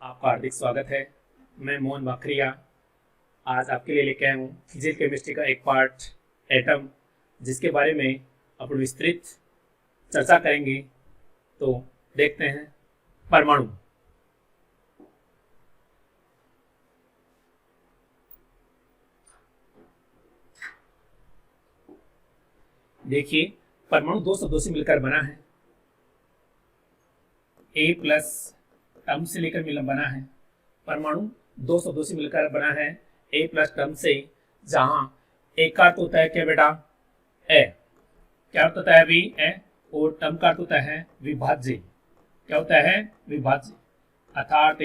आपका हार्दिक स्वागत है। मैं मोहन भाखरिया आज आपके लिए लेके आया हूँ फिजिकल केमिस्ट्री का एक पार्ट एटम, जिसके बारे में अपन विस्तृत चर्चा करेंगे। तो देखते हैं परमाणु। देखिए, परमाणु दो शब्दों से मिलकर बना है। ए प्लस टर्म से लेकर मिल बना है। परमाणु दो शब्दों से मिलकर बना है, ए प्लस टर्म से, जहां ए का अर्थ होता है क्या बेटा? ए। क्या अर्थ होता है अभी? ए। और टर्म का अर्थ होता है विभाज्य। क्या होता है? विभाज्य। अर्थात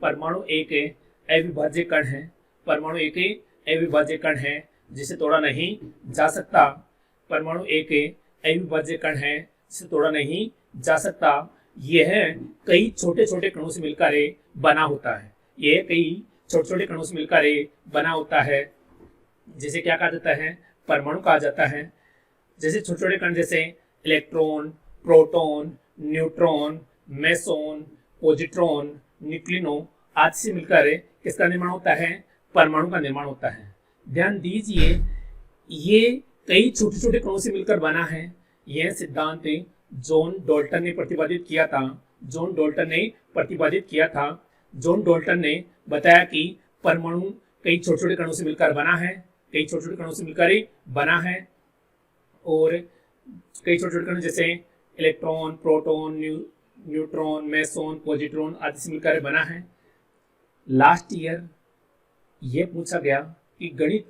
परमाणु एक अविभाज्य कण है। परमाणु एक अविभाज्य कण है जिसे तोड़ा नहीं जा सकता। परमाणु एक अविभाज्य कण है जिसे तोड़ा नहीं जा सकता। यह कई छोटे छोटे कणों से मिलकर बना होता है। यह कई छोटे छोटे कणों से मिलकर बना होता है, जिसे क्या कहा जाता है? परमाणु कहा जाता है। जैसे छोटे छोटे कण जैसे electron, proton, neutron, meson, positron, न्यूक्लिनो आदि से मिलकर किसका निर्माण होता है? परमाणु का निर्माण होता है। ध्यान दीजिए, ये कई छोटे छोटे कणों से मिलकर बना है। यह सिद्धांत जॉन डाल्टन ने प्रतिपादित किया था। जॉन डाल्टन ने प्रतिपादित किया था। जॉन डाल्टन ने बताया कि परमाणु कई छोटे छोटे कणों से मिलकर बना है। कई छोटे छोटे कणों से मिलकर बना है। और कई छोटे छोटे कण जैसे electron, proton, neutron, meson, positron आदि से मिलकर बना है। लास्ट ईयर यह पूछा गया कि गुणित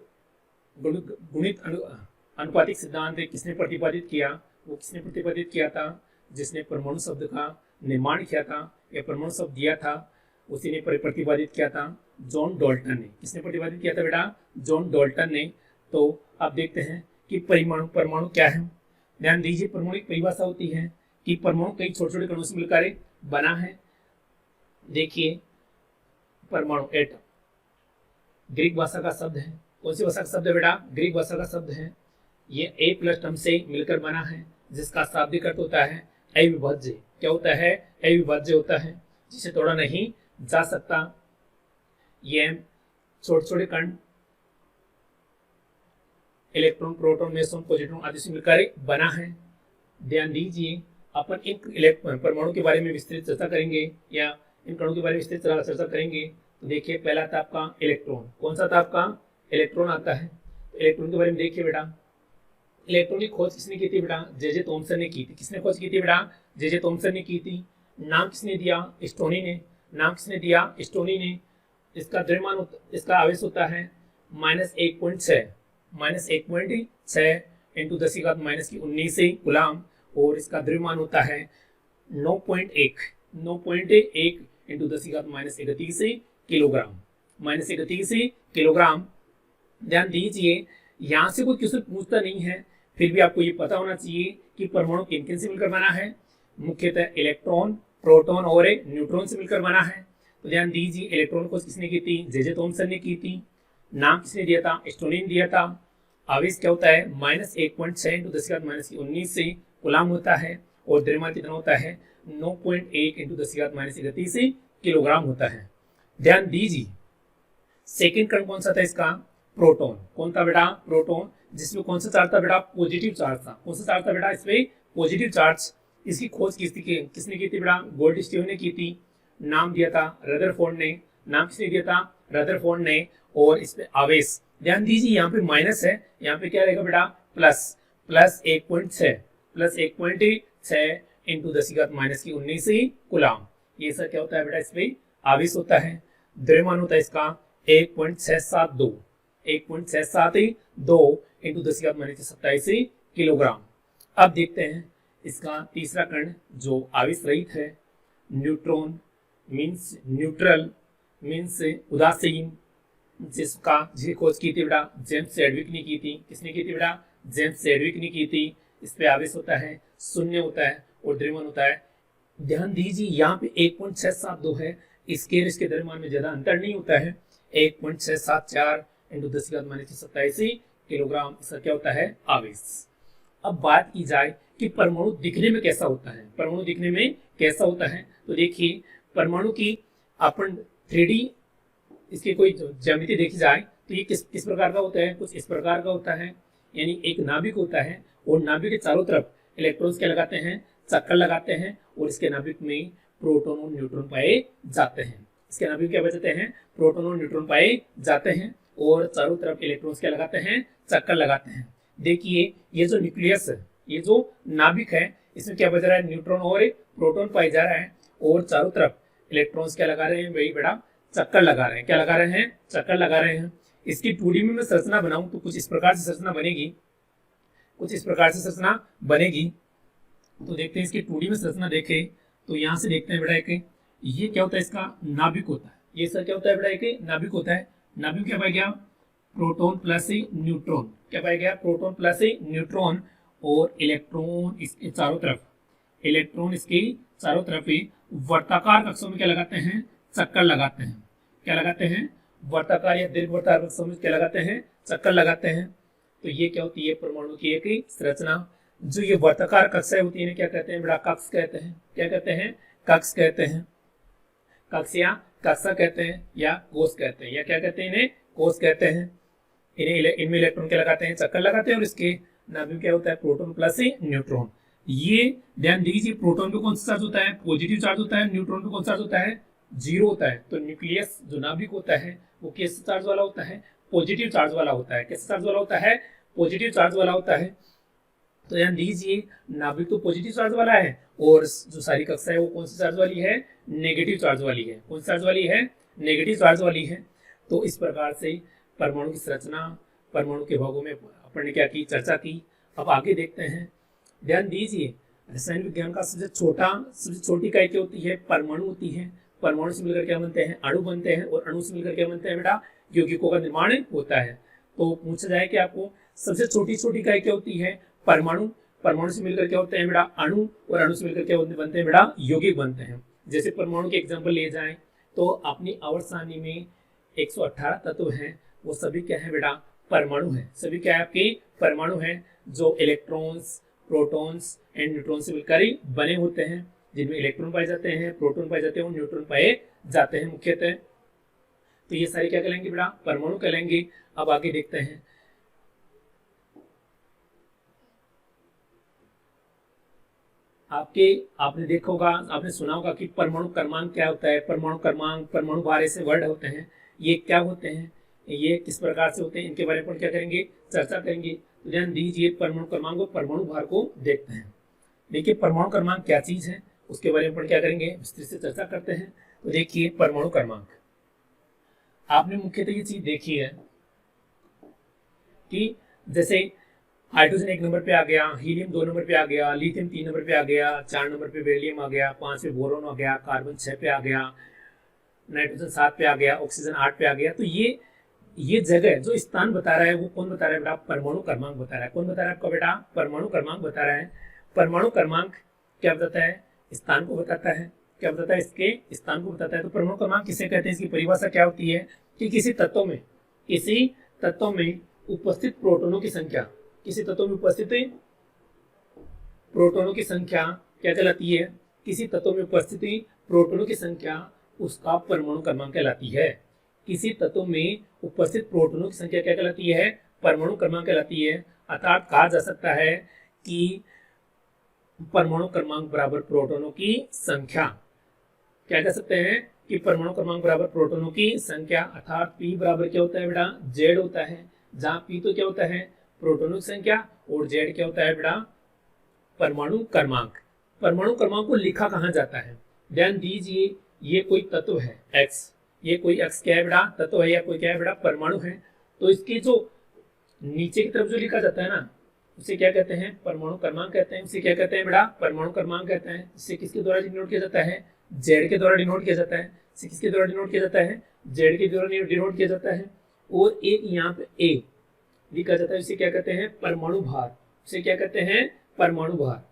अनुपातिक सिद्धांत किसने प्रतिपादित किया? वो किसने प्रतिपादित किया था? जिसने परमाणु शब्द का निर्माण किया था या परमाणु शब्द दिया था, उसी ने प्रतिपादित किया था जॉन डाल्टन ने। किसने प्रतिपादित किया था बेटा? जॉन डाल्टन ने। तो आप देखते हैं कि परमाणु क्या है। ध्यान दीजिए, परमाणु की परिभाषा होती है कि परमाणु कई छोटे छोटे कणों से मिलकर बना है। देखिए, परमाणु एटम ग्रीक भाषा का शब्द है। कौन सी भाषा का शब्द है बेटा? ग्रीक भाषा का शब्द है। ये ए प्लस टर्म से मिलकर बना है, जिसका शाब्दिक अर्थ होता है अविभाज्य। क्या होता है? अविभाज्य होता है, जिसे तोड़ा नहीं जा सकता। ये छोटे छोटे कण इलेक्ट्रॉन, प्रोटॉन, मेसोन, पॉजिट्रॉन आदि से मिलकर बना है। ध्यान दीजिए, अपन इन परमाणु के बारे में विस्तृत चर्चा करेंगे या इन कणों के बारे में विस्तृत चर्चा करेंगे। तो देखिए, पहला था आपका इलेक्ट्रॉन। कौन सा था आपका? इलेक्ट्रॉन आता है। तो इलेक्ट्रॉन के बारे में देखिए बेटा, इलेक्ट्रॉन की खोज किसने की थी बेटा? जे थॉमसन ने की थी। किसने खोज की थी बेटा? जे थॉमसन ने की थी। नाम किसने दिया? स्टोनी ने। नाम किसने दिया? स्टोनी ने। इसका द्रव्यमान, इसका आवेश होता है -1.6 -1.6 इंटू 10⁻⁻⁰ गुलाम। और इसका द्रव्यमान होता है 9.1 इंटू 10⁻⁻31 किलोग्राम। -31 किलोग्राम। ध्यान दीजिए, यहां से कोई क्वेश्चन पूछता नहीं है, फिर भी आपको ये पता होना चाहिए कि परमाणु किन किन से मिलकर बना है। मुख्यतः इलेक्ट्रॉन, प्रोटॉन और न्यूट्रॉन से मिलकर बना है। तो ध्यान दीजिए, इलेक्ट्रॉन खोज किसने की थी? जे थॉमसन ने की थी। नाम किसने दिया था? स्टोनी ने दिया था। आवेश क्या होता है? -1.6 इंटू 10⁻⁻⁰ गुलाम होता है। और द्रव्यमान कितना होता है? 9.1 इंटू 10⁻⁻⁰ किलोग्राम होता है। ध्यान दीजिए, सेकेंड कण कौन सा था इसका? प्रोटॉन। कौन था बेटा? प्रोटॉन। जिसमें कौन सा चार्ज था बेटा? पॉजिटिव चार्ज था। कौन सा चार्ज था बेटा? इसमें पॉजिटिव चार्ज। इसकी खोज किसने की थी बेटा? गोल्डस्टीन ने की थी। नाम दिया था रदरफोर्ड ने। नाम किसने दिया था? रदरफोर्ड ने। और इसमें आवेश, ध्यान दीजिए, यहाँ पे माइनस है, यहाँ पे क्या रहेगा बेटा? प्लस। +1.6 इंटू 10⁻⁻⁰ गुलाम। ये सब क्या होता है बेटा? इसमें आवेश होता है। द्रव्यमान होता है इसका 1.672 इंटू 10⁻⁻⁻27 किलोग्राम। अब देखते हैं इसका तीसरा कण जो आवेश रहित है। न्यूट्रॉन मीन्स न्यूट्रल, मीन्स उदासीन, जिसकी खोज की थी बेटा? जेम्स चैडविक ने की थी। किसने की थी बेटा? जेम्स चैडविक ने की थी। इस पे आवेश होता है 0 होता है और द्रव्यमान होता है। ध्यान दीजिए, यहाँ पे 1.672 है। इसके द्रव्यमान में ज्यादा अंतर नहीं होता है। 1.674 इंटू 10⁻⁻27 किलोग्राम इसका क्या होता है? आवेश। अब बात की जाए कि परमाणु दिखने में कैसा होता है। परमाणु दिखने में कैसा होता है, तो देखिए, परमाणु की अपन 3D इसकी कोई ज्यामिति देखी जाए तो ये किस प्रकार का होता है, कुछ इस प्रकार का होता है। यानी एक नाभिक होता है और नाभिक के चारों तरफ इलेक्ट्रॉन्स क्या लगाते हैं, चक्कर लगाते हैं, और इसके नाभिक में प्रोटॉन और न्यूट्रॉन पाए जाते हैं। इसके नाभिक क्या बचते हैं, प्रोटॉन और न्यूट्रॉन पाए जाते हैं, और चारों तरफ इलेक्ट्रॉन्स क्या लगाते हैं, चक्कर लगाते हैं। देखिए ये जो न्यूक्लियस है, ये जो नाभिक है, इसमें क्या बच रहा है, न्यूट्रॉन और प्रोटॉन पाए जा रहा है, और चारों तरफ इलेक्ट्रॉन्स क्या लगा रहे हैं, वही बड़ा चक्कर लगा रहे हैं। क्या लगा रहे हैं, चक्कर लगा रहे हैं। इसकी 2D में मैं संरचना बनाऊं तो कुछ इस प्रकार से संरचना बनेगी, कुछ इस प्रकार से संरचना बनेगी। तो देखते हैं इसकी 2D में संरचना देखें तो यहाँ से देखते हैं बेटा एक ये क्या होता है, इसका नाभिक होता है। ये सर क्या होता है बेटा, एक नाभिक होता है। नाभिक क्या पाया गया, प्रोटॉन प्लस न्यूट्रॉन। क्या पाया गया, प्रोटॉन प्लस न्यूट्रॉन, और इलेक्ट्रॉन इसके चारों तरफ, इलेक्ट्रॉन इसके चारों तरफ ही वर्ताकार कक्षों में क्या लगाते हैं, चक्कर लगाते हैं। क्या लगाते हैं, वर्ताकार या दीर्घवृत्ताकार कक्षों में क्या लगाते हैं, चक्कर लगाते हैं। तो ये क्या होती है, परमाणु की एक संरचना। जो ये वर्ताकार कक्षाएं होती है क्या कहते हैं बेटा, कक्ष कहते हैं। क्या कहते हैं, कक्ष कहते हैं। कक्ष या कक्षा कहते हैं, या कोष कहते हैं, या क्या कहते हैं, इन्हें कोष कहते हैं। इनमें इलेक्ट्रॉन क्या लगाते हैं, चक्कर लगाते हैं, और इसके नाभिक क्या होता है, प्रोटॉन प्लस न्यूट्रॉन। ये ध्यान दीजिए, प्रोटॉन पे कौन सा चार्ज होता है, पॉजिटिव चार्ज होता है, न्यूट्रॉन पे कौन सा चार्ज होता है, 0 होता है। तो न्यूक्लियस जो नाभिक होता है वो किस चार्ज वाला होता है, पॉजिटिव चार्ज वाला होता है। किस चार्ज वाला होता है, पॉजिटिव चार्ज वाला होता है। तो ध्यान दीजिए, नाभिक तो पॉजिटिव चार्ज वाला है, और जो सारी कक्षा है वो कौन सी चार्ज वाली है, नेगेटिव चार्ज वाली है। कौन सी चार्ज वाली है, नेगेटिव चार्ज वाली है। तो इस प्रकार से परमाणु की संरचना, परमाणु के भागों में अपन ने क्या की, चर्चा की। अब आगे देखते हैं, ध्यान दीजिए, रसायन विज्ञान का सबसे छोटी इकाई क्या होती है, परमाणु होती है। परमाणु से मिलकर क्या बनते हैं, अणु बनते हैं, और अणु से मिलकर क्या बनते हैं बेटा, यौगिकों का निर्माण होता है। तो पूछा जाए कि आपको सबसे छोटी इकाई क्या होती है, परमाणु। परमाणु से मिलकर क्या होते हैं बेटा, अणु, और अणु से मिलकर क्या बनते हैं बेटा, यौगिक बनते हैं। जैसे परमाणु के एग्जाम्पल ले जाए तो अपनी आवर्त सारणी में 118 तत्व हैं, वो सभी क्या है बेटा, परमाणु है। सभी क्या है, आपके परमाणु है, जो इलेक्ट्रॉन्स, प्रोटॉन्स एंड न्यूट्रॉन से मिलकर ही बने होते हैं, जिनमें इलेक्ट्रॉन पाए जाते हैं, प्रोटॉन पाए जाते हैं, और न्यूट्रॉन पाए जाते हैं मुख्यतः। तो ये सारे क्या कहलाएंगे बेटा, परमाणु कहलाएंगे। अब आगे देखते हैं, आपने देखा होगा, आपने सुना होगा कि परमाणु क्रमांक क्या होता है। परमाणु क्रमांक, परमाणु भार ऐसे वर्ड होते हैं, ये क्या होते हैं, ये किस प्रकार से होते हैं, इनके बारे में क्या करेंगे, चर्चा करेंगे। तो ध्यान दीजिए, परमाणु क्रमांक और परमाणु भार को देखते हैं। देखिए परमाणु क्रमांक क्या चीज है, उसके बारे में क्या करेंगे, विस्तृत से चर्चा करते हैं। तो देखिए परमाणु क्रमांक, आपने मुख्यतः ये चीज देखी है कि जैसे हाइड्रोजन 1 नंबर पे आ गया, हीलियम 2 नंबर पे आ गया, लिथियम 3 नंबर पे आ गया, 4 नंबर पे बेरिलियम आ गया, 5 पे बोरोन आ गया, कार्बन 6 पे आ गया, नाइट्रोजन 7 पे आ गया, ऑक्सीजन 8 पे आ गया। तो ये जगह जो स्थान बता रहा है वो कौन बता रहा है बेटा, परमाणु क्रमांक बता रहा है। कौन बता रहा है आपका बेटा, परमाणु क्रमांक बता रहा है। परमाणु क्रमांक क्या बताता है, स्थान को बताता है। क्या बताता है, इसके स्थान को बताता है। तो परमाणु क्रमांक किसे कहते हैं, इसकी परिभाषा क्या होती है कि किसी तत्व में उपस्थित प्रोटॉनों की संख्या, किसी तत्व में उपस्थित प्रोटॉनों की संख्या क्या कहलाती है, किसी तत्व में उपस्थित प्रोटॉनों की संख्या उसका परमाणु क्रमांक कहलाती है। किसी तत्व में उपस्थित प्रोटॉनों की संख्या क्या कहलाती है, परमाणु क्रमांक कहलाती है। अर्थात कहा जा सकता है कि परमाणु क्रमांक बराबर प्रोटॉनों की संख्या। क्या कह सकते हैं कि परमाणु क्रमांक बराबर प्रोटॉनों की संख्या, अर्थात P बराबर क्या होता है बेटा, Z होता है। जहाँ P तो क्या होता है, प्रोटॉनों की संख्या, और Z क्या होता है बेटा, परमाणु क्रमांक। परमाणु क्रमांक को लिखा कहाँ जाता है, ध्यान दीजिए, ये कोई तत्व है X, ये कोई X क्या है बेटा, तत्व है, या कोई क्या है बेटा, परमाणु है। तो इसके जो नीचे की तरफ जो लिखा जाता है ना, उसे क्या कहते हैं, परमाणु क्रमांक कहते हैं। उसे क्या कहते हैं बेटा, परमाणु क्रमांक कहते हैं। इसे किसके द्वारा डिनोट किया जाता है, Z के द्वारा डिनोट किया जाता है। इसे किसके द्वारा डिनोट किया जाता है, Z के द्वारा डिनोट किया जाता है। और एक यहाँ पे A लिखा जाता है, इसे क्या कहते हैं, परमाणु भार। इसे क्या कहते हैं, परमाणु भार।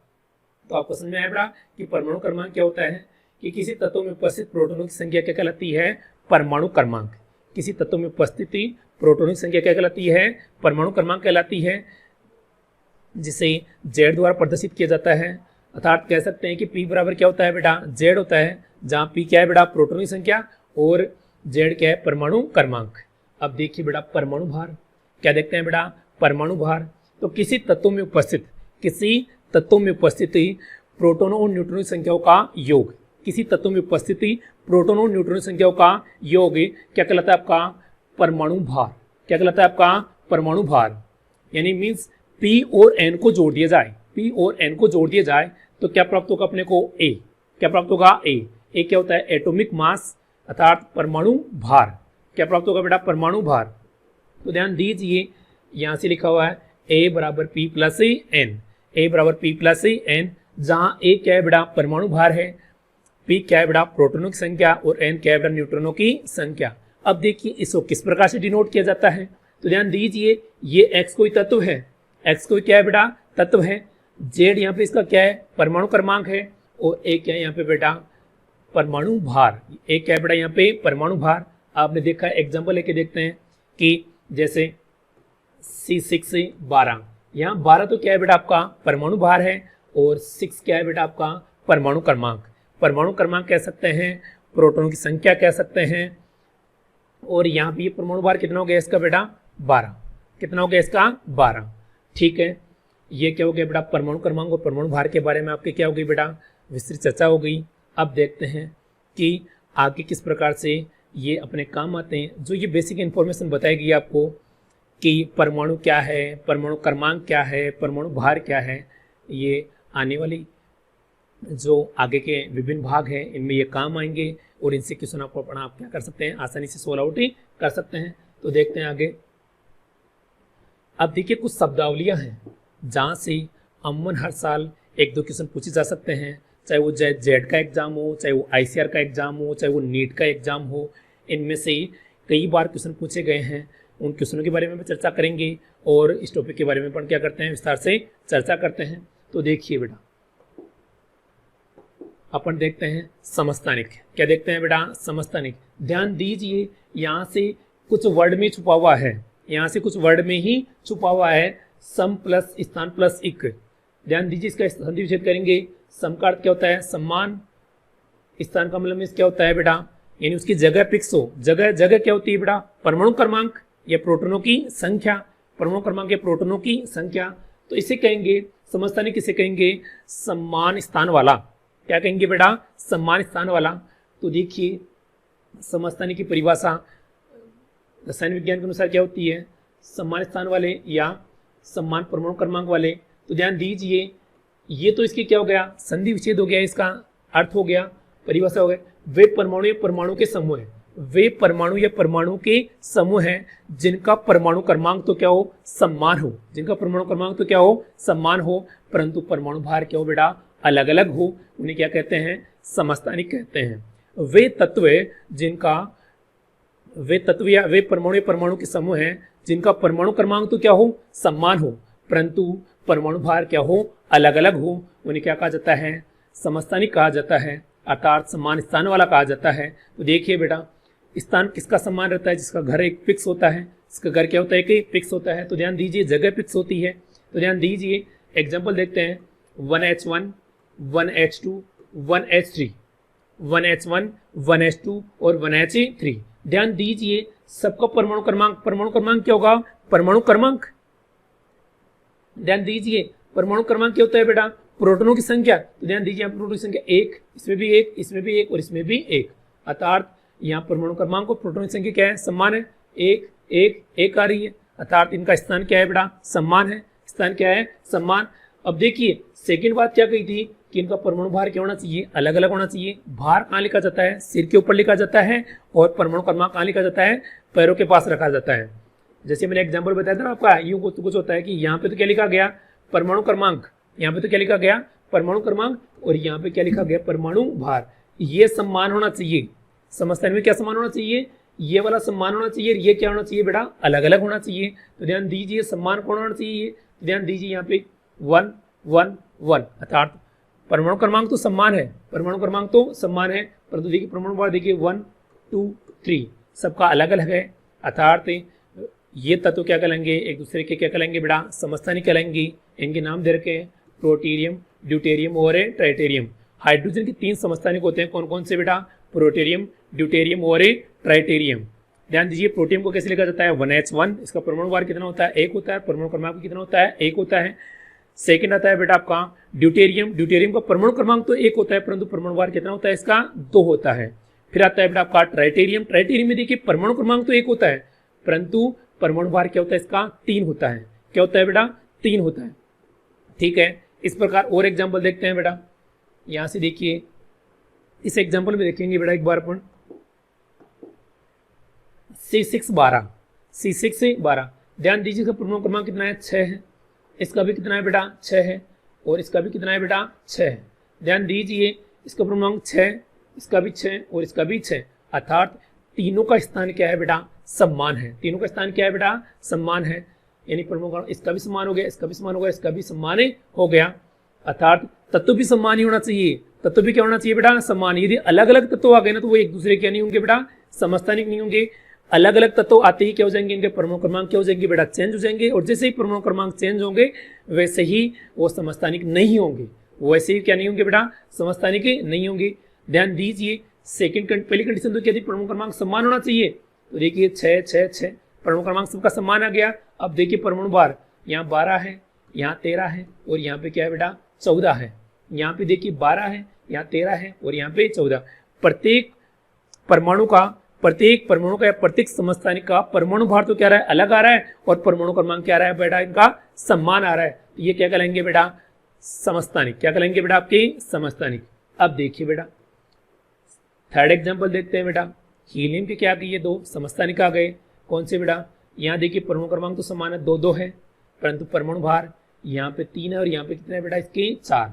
तो आपको समझ में आया बेटा कि परमाणु क्रमांक क्या होता है, कि किसी तत्व में उपस्थित प्रोटॉनों की संख्या क्या कहलाती है, परमाणु क्रमांक। किसी तत्व में उपस्थित प्रोटॉनों की संख्या क्या कहलाती है, परमाणु क्रमांक कहलाती है, जिसे Z द्वारा प्रदर्शित किया जाता है। अर्थात कह सकते हैं कि P बराबर क्या होता है बेटा, Z होता है। जहाँ P क्या है बेटा, प्रोटॉन की संख्या, और जेड क्या है, परमाणु क्रमांक। अब देखिए बेटा परमाणु भार, क्या देखते हैं बेटा, परमाणु भार। तो किसी तत्व में उपस्थित प्रोटोनों और न्यूट्रॉनों की संख्याओं का योग, किसी तत्व में उपस्थिति प्रोटोनों और न्यूट्रॉनों की संख्याओं का योग क्या कहलाता है, आपका परमाणु भार। क्या कहलाता है आपका परमाणु भार। यानी मीन्स P और N को जोड़ दिया जाए, P और N को जोड़ दिया जाए तो क्या प्राप्त होगा अपने को, A। क्या प्राप्त होगा, A। A क्या होता है, एटॉमिक मास अर्थात परमाणु भार। क्या प्राप्त होगा बेटा, परमाणु भार। तो ध्यान दीजिए यहां से लिखा हुआ है A बराबर P प्लस N, A बराबर P प्लस N, जहां A क्या है बेटा, परमाणु भार है, P क्या है बेटा, प्रोटोनों की संख्या, और N क्या है बेटा, न्यूट्रॉनों की संख्या। अब देखिए इसको किस प्रकार से डिनोट किया जाता है, तो ध्यान दीजिए ये X कोई तत्व है, X कोई क्या है बेटा, तत्व है, Z यहाँ पे इसका क्या है, परमाणु क्रमांक है, और A क्या है यहाँ पे बेटा, परमाणु भार। A क्या है बेटा यहाँ पे, परमाणु भार। आपने देखा एग्जाम्पल लेके देखते हैं कि जैसे C6 12, यहाँ 12 तो क्या है बेटा आपका परमाणु भार है, और 6 क्या है बेटा आपका परमाणु क्रमांक। परमाणु क्रमांक कह सकते हैं, प्रोटॉनों की संख्या कह सकते हैं, और यहाँ पे ये परमाणु भार कितना हो गया इसका बेटा, 12। कितना हो गया इसका, 12। ठीक है, ये क्या हो गया बेटा, परमाणु क्रमांक और परमाणु भार के बारे में आपके क्या हो गई बेटा, विस्तृत चर्चा हो गई। अब देखते हैं कि आगे किस प्रकार से ये अपने काम आते हैं। जो ये बेसिक इन्फॉर्मेशन बताएगी आपको कि परमाणु क्या है, परमाणु क्रमांक क्या है, परमाणु भार क्या है, ये आने वाली जो आगे के विभिन्न भाग हैं इनमें ये काम आएंगे, और इनसे क्वेश्चन आपको पढ़ना आप क्या कर सकते हैं, आसानी से सोल्व आउट कर सकते हैं। तो देखते हैं आगे। अब देखिए कुछ शब्दावलियां हैं जहाँ से अमूमन हर साल एक दो क्वेश्चन पूछे जा सकते हैं, चाहे वो जेड का एग्जाम हो, चाहे वो ICR का एग्जाम हो, चाहे वो नीट का एग्जाम हो। इनमें से कई बार क्वेश्चन पूछे गए हैं, उन क्वेश्चनों के बारे में भी चर्चा करेंगे, और इस टॉपिक के बारे में अपन क्या करते हैं, विस्तार से चर्चा करते हैं। तो देखिए बेटा अपन देखते हैं समस्थानिक। क्या देखते हैं बेटा, समस्थानिक। ध्यान दीजिए यहाँ से कुछ वर्ड में छुपा हुआ है, यहाँ से कुछ वर्ड में ही छुपा हुआ है, सम प्लस स्थान प्लस इक। ध्यान दीजिए इसका संधि विच्छेद करेंगे। सम का अर्थ क्या होता है, सम्मान। स्थान का मतलब क्या होता है बेटा, यानी उसकी जगह फिक्स हो। जगह क्या होती है बेटा, परमाणु क्रमांक या प्रोटोनों की संख्या, परमाणु क्रमांक या प्रोटोनों की संख्या। तो इसे कहेंगे समस्थानिक, किसे कहेंगे, सम्मान स्थान वाला। क्या कहेंगे बेटा, सम्मान स्थान वाला। तो देखिए समस्थानिक की परिभाषा रसायन विज्ञान के अनुसार क्या होती है, सम्मान स्थान वाले या सम्मान परमाणु क्रमांक वाले। तो ध्यान दीजिए ये तो इसकी क्या हो गया, संधि विच्छेद हो गया, इसका अर्थ हो गया, परिभाषा हो गया। वे परमाणु या परमाणु के समूह है, वे परमाणु या परमाणु के समूह हैं जिनका परमाणु क्रमांक तो क्या हो, समान हो, जिनका परमाणु क्रमांक तो क्या हो, समान हो, परंतु परमाणु भार क्या हो बेटा, अलग अलग हो। उन्हें क्या कहते हैं, समस्थानिक कहते हैं। वे तत्व या वे परमाणु के समूह हैं जिनका परमाणु क्रमांक तो क्या हो, समान हो, परंतु परमाणु भार क्या हो, अलग अलग हो। उन्हें क्या कहा जाता है, समस्थानिक कहा जाता है, अर्थात समान स्थान वाला कहा जाता है। तो देखिए बेटा स्थान किसका समान रहता है, जिसका घर एक फिक्स होता है, इसका घर क्या होता है कि फिक्स होता है। तो ध्यान दीजिए जगह फिक्स होती है। तो ध्यान दीजिए एग्जाम्पल देखते हैं, 1H1 1H2 1H3, 1H1 1H2 और 1H3। ध्यान दीजिए सबका परमाणु क्रमांक क्या होगा, परमाणु क्रमांक। ध्यान दीजिए परमाणु क्रमांक क्या होता है बेटा, प्रोटोनों की संख्या। तो ध्यान दीजिए यहाँ प्रोटोनों की संख्या 1, इसमें भी 1, इसमें भी 1 और इसमें भी 1, अर्थात यहाँ परमाणु क्रमांक और प्रोटोनों की संख्या क्या है, समान है, 1 1 1 आ रही है, अर्थात इनका स्थान क्या है बेटा, समान है, स्थान क्या है, समान। अब देखिए सेकेंड बात क्या कही थी कि इनका परमाणु भार क्या होना चाहिए, अलग अलग होना चाहिए। भार कहाँ लिखा जाता है, सिर के ऊपर लिखा जाता है, और परमाणु क्रमांक कहाँ लिखा जाता है, पैरों के पास रखा जाता है। जैसे मैंने एग्जाम्पल बताया था ना आपका, यूं कुछ होता है कि यहाँ पे तो क्या लिखा गया, परमाणु क्रमांक, यहाँ पे तो क्या लिखा गया, परमाणु क्रमांक, और यहाँ पे क्या लिखा गया, परमाणु भार। ये समान होना चाहिए, समस्थानिक में क्या समान होना चाहिए, ये वाला समान होना चाहिए, ये क्या होना चाहिए बेटा, अलग अलग होना चाहिए। तो ध्यान दीजिए समान कौन होना चाहिए, तो ध्यान दीजिए यहाँ पे 1 1 1, अर्थात परमाणु क्रमांक तो समान है, परमाणु क्रमांक तो समान है, परंतु देखिए परमाणु भार देखिए 1 2 3 सबका अलग अलग है, अर्थात ये तत्व क्या कहलाएंगे, एक दूसरे के क्या कहलाएंगे बेटा, समस्थानिक कहलाएंगे। इनके नाम दे रखे हैं प्रोटीरियम, ड्यूटेरियम और ट्राइटेरियम। हाइड्रोजन के 3 समस्थानिक होते हैं, कौन कौन से बेटा, प्रोटेरियम, ड्यूटेरियम और ट्राइटेरियम। ध्यान दीजिए प्रोटियम को कैसे लिखा जाता है 1H1, इसका परमाणु भार कितना होता है 1 होता है, परमाणु क्रमांक कितना होता है 1 होता है। सेकंड आता है बेटा आपका ड्यूटेरियम, ड्यूटेरियम का परमाणु क्रमांक तो 1 होता है परंतु परमाणु भार कितना होता है इसका 2 होता है। फिर आता है बेटा आपका ट्राइटेरियम, ट्राइटेरियम में देखिए परमाणु क्रमांक तो 1 होता है परंतु परमाणु भार क्या होता है इसका 3 होता है। क्या होता है बेटा 3 होता है। ठीक है, इस प्रकार और एग्जाम्पल देखते हैं बेटा। यहां से देखिए इस एग्जाम्पल में देखेंगे बेटा एक बार अपन C612, C612 ध्यान दीजिए इसका परमाणु क्रमांक कितना है 6 है, इसका भी कितना है बेटा 6 है और इसका भी कितना है बेटा 6 है। ध्यान दीजिए इसका परमाणु 6, इसका भी 6 और इसका भी 6, अर्थात तीनों का स्थान क्या है बेटा समान है। तीनों का स्थान क्या है बेटा समान है, यानी परमाणु इसका भी समान हो गया, इसका भी समान हो गया, इसका भी समान हो गया, अर्थात तत्व भी समान ही होना चाहिए। तत्व भी क्या होना चाहिए बेटा समान। यदि अलग अलग तत्व आ गए ना तो वो एक दूसरे के नहीं होंगे बेटा समस्थानिक नहीं होंगे। अलग अलग तत्व आते ही क्या हो जाएंगे इनके परमाणु क्रमांक क्या हो जाएंगे बेटा चेंज हो जाएंगे और जैसे ही परमाणु क्रमांक चेंज होंगे वैसे ही वो समस्थानिक नहीं होंगे, वैसे ही क्या नहीं होंगे बेटा समस्थानिक नहीं होंगे। ध्यान दीजिए पहली कंडीशन तो क्या थी परमाणु क्रमांक समान होना चाहिए, तो देखिए 6 6 6 परमाणु क्रमांक सबका समान आ गया। अब देखिए परमाणु भार यहाँ 12 है, यहाँ 13 है और यहाँ पे क्या है बेटा 14 है। यहाँ पे देखिए 12 है, यहाँ 13 है और यहाँ पे 14। प्रत्येक परमाणु का या प्रत्येक समस्थानिक का परमाणु भार तो क्या रहा है अलग आ रहा है और परमाणु क्रमांक क्या आ रहा है बेटा इनका समान आ रहा है। तो ये क्या कहलाएंगे बेटा समस्थानिक। क्या कहलाएंगे बेटा आपके समस्थानिक। अब देखिए बेटा थर्ड एग्जाम्पल देखते हैं बेटा। हीलियम के क्या ये 2 समस्थानिक आ गए। कौन से बेटा, यहाँ देखिए परमाणु क्रमांक तो समान है 2 है परंतु परमाणु भार यहाँ पे 3 है और यहाँ पे कितना है बेटा इसके 4।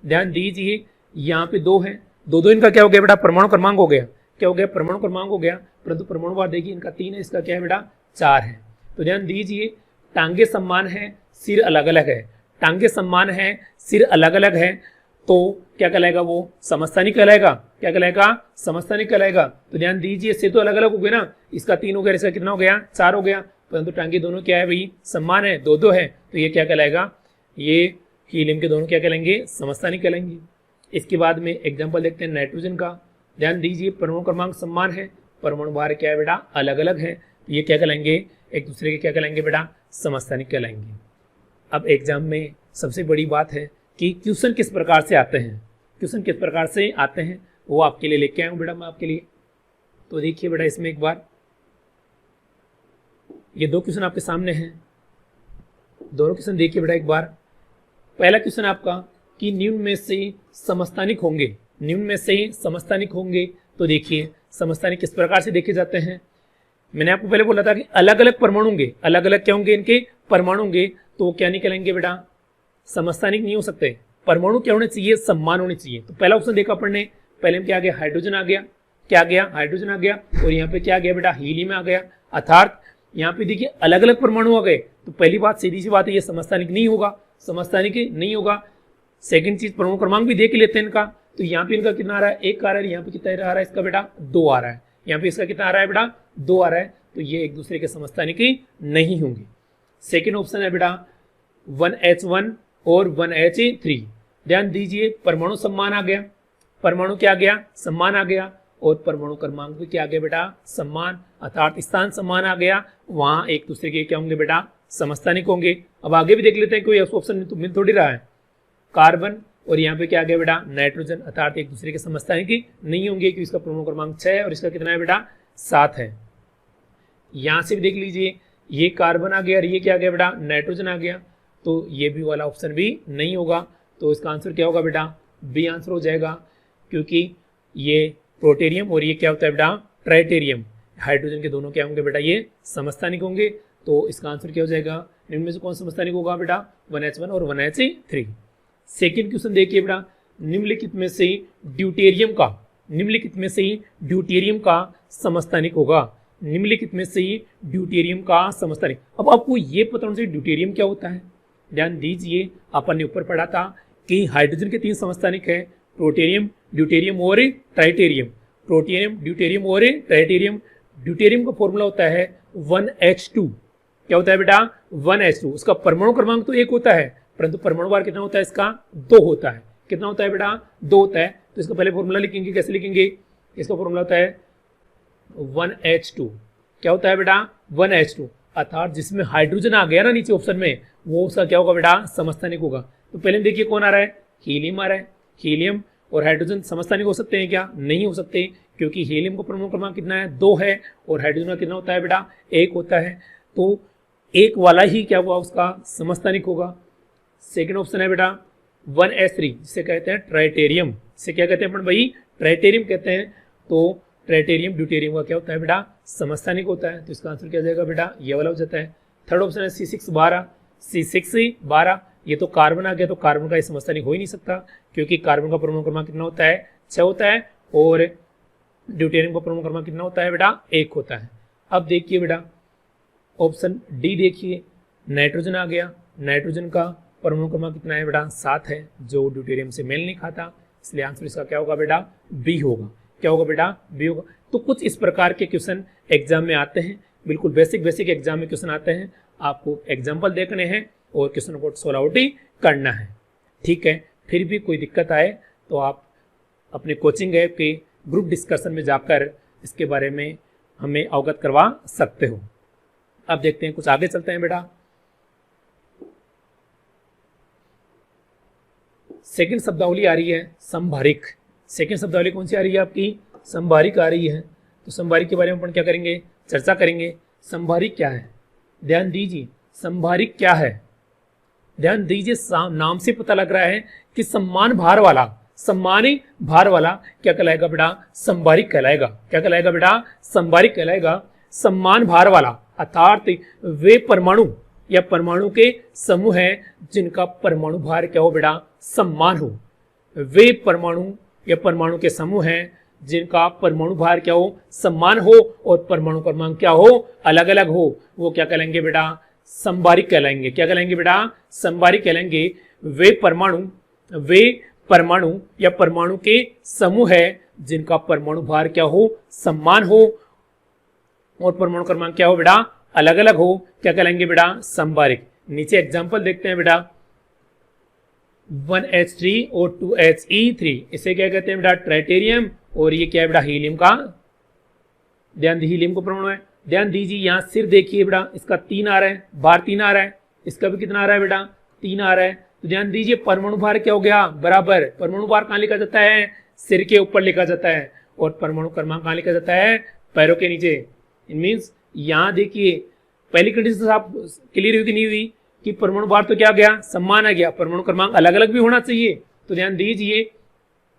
ध्यान दीजिए यहाँ पे 2 है, 2 इनका क्या हो गया बेटा परमाणु क्रमांक हो गया। क्या हो गया परमाणु क्रमांक हो गया परंतु परमाणु भार देखिए इनका 3 है, इसका क्या है बेटा 4 है। तो ध्यान दीजिए टांगे समान है सिर अलग अलग है, टांगे समान है सिर अलग अलग है तो क्या कहलाएगा वो समस्थानिक कहलाएगा। क्या कहलाएगा समस्थानिक कहलाएगा। तो ध्यान दीजिए से तो अलग अलग हो गए ना, इसका 3 हो गया, इसका कितना हो गया 4 हो गया परंतु टांगे दोनों क्या है भाई समान है 2 है तो ये क्या कहलाएगा, ये हीलियम के दोनों क्या कहलाएंगे समस्थानिक कहलाएंगे। इसके बाद में एग्जाम्पल देखते हैं नाइट्रोजन का। ध्यान दीजिए परमाणु क्रमांक समान है, परमाणु भार क्या है बेटा अलग अलग है, तो ये क्या कहलाएंगे एक दूसरे के क्या कहलाएंगे बेटा समस्थानिक कहलाएंगे। अब एग्जाम में सबसे बड़ी बात है कि क्वेश्चन किस प्रकार से आते हैं, क्वेश्चन किस प्रकार से आते हैं वो आपके लिए लेके आया हूँ बेटा मैं आपके लिए। तो देखिए बेटा इसमें एक बार ये 2 क्वेश्चन आपके सामने हैं, दोनों क्वेश्चन देखिए बेटा एक बार। पहला क्वेश्चन आपका कि निम्न में से समस्थानिक होंगे, निम्न में से समस्थानिक होंगे। तो देखिए समस्थानिक किस प्रकार से देखे जाते हैं। मैंने आपको पहले बोला था कि अलग अलग परमाणु होंगे, अलग अलग क्या होंगे इनके परमाणु होंगे तो वो क्या नहीं कहलाएंगे बेटा समस्थानिक नहीं हो सकते। परमाणु क्या होने चाहिए समान होने चाहिए। तो पहला ऑप्शन देखा अपन ने, पहले में क्या आ गया हाइड्रोजन आ गया, क्या आ गया हाइड्रोजन आ गया और यहाँ पे क्या आ गया बेटा हीलियम आ गया। अर्थात यहाँ पे देखिए अलग अलग परमाणु आ गए तो पहली बात सीधी सी बात है ये समस्थानिक नहीं होगा, समस्थानिक नहीं होगा। सेकंड चीज परमाणु क्रमांक भी देख लेते हैं इनका, तो यहाँ पे इनका कितना आ रहा है 1 आ रहा है, यहाँ पे कितना आ रहा है इसका बेटा 2 आ रहा है, यहाँ पे इसका कितना आ रहा है बेटा 2 आ रहा है, तो ये एक दूसरे के समस्थानिक नहीं होंगे। सेकेंड ऑप्शन है बेटा 1H1 और 1H3। ध्यान दीजिए परमाणु सम्मान आ गया, परमाणु क्या आ गया सम्मान आ गया और परमाणु क्रमांक भी क्या आ गया बेटा सम्मान, अर्थात स्थान सम्मान आ गया, वहां एक दूसरे के क्या होंगे बेटा समस्थानिक होंगे। अब आगे भी देख लेते हैं, कोई ऑप्शन मिल थोड़ी रहा है। कार्बन और यहाँ पे क्या आ गया बेटा नाइट्रोजन, अर्थात एक दूसरे के समस्थानिक नहीं होंगे क्योंकि इसका परमाणु क्रमांक 6 है और इसका कितना है बेटा 7 है। यहाँ से भी देख लीजिए ये कार्बन आ गया और ये क्या आ गया बेटा नाइट्रोजन आ गया, तो ये भी वाला ऑप्शन भी नहीं होगा। तो इसका आंसर क्या होगा बेटा बी आंसर हो जाएगा, क्योंकि ये प्रोटेरियम और ये क्या होता है बेटा ट्राइटेरियम, हाइड्रोजन के दोनों क्या होंगे बेटा ये समस्थानिक होंगे। तो इसका आंसर क्या हो जाएगा, इनमें से कौन समस्थानिक होगा बेटा 1H1 और 1H3। सेकेंड क्वेश्चन देखिए बेटा, निम्नलिखित में से ड्यूटेरियम का, निम्नलिखित में से ड्यूटेरियम का समस्थानिक होगा, निम्नलिखित में से ड्यूटेरियम का समस्थानिक। अब आपको ये पता होना चाहिए ड्यूटेरियम क्या होता है। ध्यान दीजिए अपन ने ऊपर पढ़ा था कि हाइड्रोजन के 3 समस्थानिक है, प्रोटेरियम ड्यूटेरियम और ट्राइटेरियम, प्रोटेरियम ड्यूटेरियम और ट्राइटेरियम। ड्यूटेरियम का फॉर्मूला होता है 1H2। क्या होता है बेटा 1H2। उसका परमाणु क्रमांक तो 1 होता है परंतु परमाणु भार कितना होता है इसका 2 होता है। कितना होता है बेटा 2 होता है। तो इसका पहले फॉर्मूला लिखेंगे, कैसे लिखेंगे इसका फॉर्मूला होता है 1H2। क्या होता है बेटा 1H2, अर्थात जिसमें हाइड्रोजन आ गया ना नीचे ऑप्शन में, वो उसका क्या होगा बेटा समस्थानिक होगा। तो पहले देखिए कौन आ रहा है, हीलियम आ रहा है। हीलियम और हाइड्रोजन समस्थानिक हो सकते हैं क्या, नहीं हो सकते, क्योंकि हीलियम का परमाणु क्रमांक कितना है 2 है और हाइड्रोजन का कितना होता है बेटा 1 होता है। तो एक वाला ही क्या हुआ उसका समस्थानिक होगा। सेकेंड ऑप्शन है बेटा 1S3, जिसे कहते हैं ट्राइटेरियम। इसे क्या कहते हैं अपन भाई, ट्राइटेरियम कहते हैं। तो ट्राइटेरियम ड्यूटेरियम का क्या होता है बेटा समस्थानिक होता है। तो इसका आंसर क्या जाएगा बेटा, ये वाला हो जाता है। थर्ड ऑप्शन है C612। C612 ये तो कार्बन आ गया, तो कार्बन का ये समस्थानिक हो ही नहीं सकता, क्योंकि कार्बन का परमाणु क्रमांक कितना होता है 6 होता है और ड्यूटेरियम का परमाणु क्रमांक कितना होता है बेटा 1 होता है। अब देखिए बेटा ऑप्शन डी देखिए, नाइट्रोजन आ गया। नाइट्रोजन का परमाणु क्रमांक कितना है बेटा 7 है, जो ड्यूटेरियम से मेल नहीं खाता, इसलिए आंसर इसका क्या होगा बेटा बी होगा। क्या होगा बेटा बी होगा। तो कुछ इस प्रकार के क्वेश्चन एग्जाम में आते हैं, बिल्कुल बेसिक एग्जाम में क्वेश्चन आते हैं। आपको एग्जाम्पल देखने हैं और क्वेश्चन को सॉल्व आउट ही करना है, ठीक है। फिर भी कोई दिक्कत आए तो आप अपने कोचिंग ऐप के ग्रुप डिस्कशन में जाकर इसके बारे में हमें अवगत करवा सकते हो। अब देखते हैं, कुछ आगे चलते हैं बेटा। सेकंड शब्दावली आ रही है संभारिक। सेकंड शब्दावली कौन सी आ रही है आपकी, संभारिक आ रही है। तो संभारिक के बारे में अपन क्या करेंगे, चर्चा करेंगे। संभारिक क्या है, ध्यान दीजिए, संभारिक क्या है, ध्यान दीजिए। नाम से पता लग रहा है कि सम्मान भार वाला, सम्मानी भार वाला क्या कहलाएगा बेटा संभारिक कहलाएगा। क्या कहलाएगा बेटा संभारिक कहलाएगा। सम्मान भार वाला अर्थात वे परमाणु या परमाणु के समूह हैं जिनका परमाणु भार क्या हो बेटा सम्मान हो। वे परमाणु या परमाणु के समूह हैं जिनका परमाणु भार क्या हो सम्मान हो और परमाणु क्रमांक क्या हो अलग अलग हो, वो क्या कहलाएंगे बेटा संभारिक कहलाएंगे। क्या कहलाएंगे बेटा संभारिक कहलाएंगे। वे परमाणु या परमाणु के समूह है जिनका परमाणु भार क्या हो सम्मान हो और परमाणु क्रमांक क्या हो बेटा अलग अलग हो, क्या कहलाएंगे बेटा संभारिक। नीचे एग्जांपल देखते हैं बेटा 1H3 और 2He3, इसे क्या कहते हैं बेटा ट्राइटेरियम, और ये क्या है बेटा हीलियम का, ध्यान दीजिए हीलियम का परमाणु है। ध्यान दीजिए यहाँ सिर देखिए बेटा, इसका 3 आ रहा है, भार 3 आ रहा है, इसका भी कितना आ रहा है बेटा 3 आ रहा है। तो ध्यान दीजिए परमाणु भार क्या हो गया बराबर, परमाणु भार कहाँ लिखा जाता है सिर के ऊपर लिखा जाता है और परमाणु क्रमांक कहाँ लिखा जाता है पैरों के नीचे। इट मीन्स यहाँ देखिए पहली कंडीशन आप क्लियर हुई कि नहीं हुई कि परमाणु भार तो क्या गया सम्मान आ गया, परमाणु क्रमांक अलग अलग भी होना चाहिए। तो ध्यान दीजिए